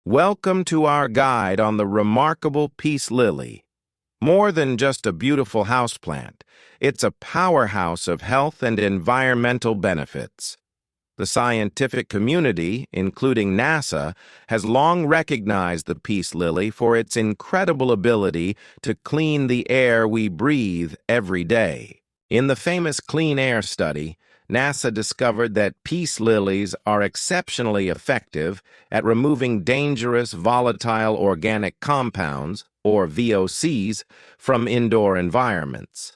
Welcome to our guide on the remarkable peace lily. More than just a beautiful houseplant, it's a powerhouse of health and environmental benefits. The scientific community, including NASA, has long recognized the peace lily for its incredible ability to clean the air we breathe every day. In the famous Clean Air study, NASA discovered that peace lilies are exceptionally effective at removing dangerous volatile organic compounds, or VOCs, from indoor environments.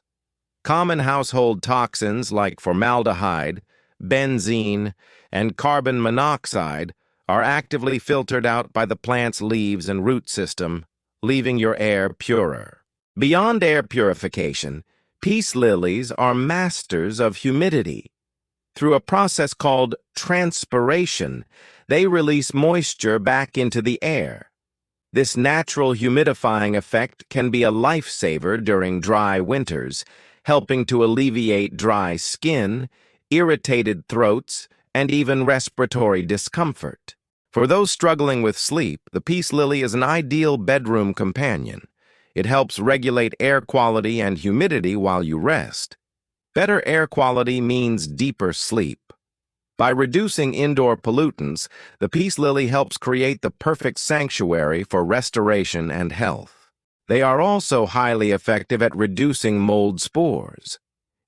Common household toxins like formaldehyde, benzene, and carbon monoxide are actively filtered out by the plant's leaves and root system, leaving your air purer. Beyond air purification, peace lilies are masters of humidity. Through a process called transpiration, they release moisture back into the air. This natural humidifying effect can be a lifesaver during dry winters, helping to alleviate dry skin, irritated throats, and even respiratory discomfort. For those struggling with sleep, the peace lily is an ideal bedroom companion. It helps regulate air quality and humidity while you rest. Better air quality means deeper sleep. By reducing indoor pollutants, the peace lily helps create the perfect sanctuary for restoration and health. They are also highly effective at reducing mold spores.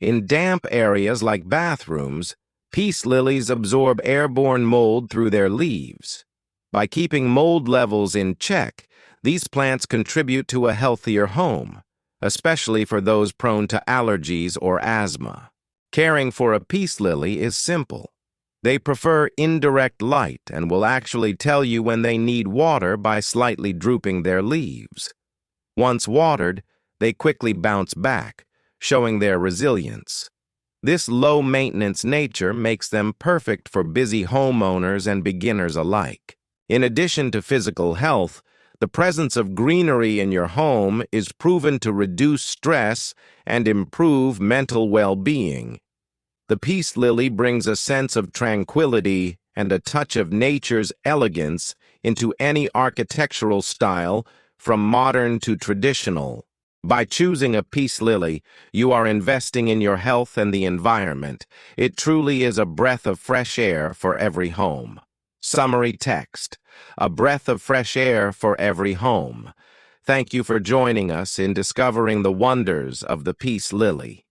In damp areas like bathrooms, peace lilies absorb airborne mold through their leaves. By keeping mold levels in check, these plants contribute to a healthier home, especially for those prone to allergies or asthma. Caring for a peace lily is simple. They prefer indirect light and will actually tell you when they need water by slightly drooping their leaves. Once watered, they quickly bounce back, showing their resilience. This low-maintenance nature makes them perfect for busy homeowners and beginners alike. In addition to physical health, the presence of greenery in your home is proven to reduce stress and improve mental well-being. The peace lily brings a sense of tranquility and a touch of nature's elegance into any architectural style, from modern to traditional. By choosing a peace lily, you are investing in your health and the environment. It truly is a breath of fresh air for every home. Summary text: a breath of fresh air for every home. Thank you for joining us in discovering the wonders of the peace lily.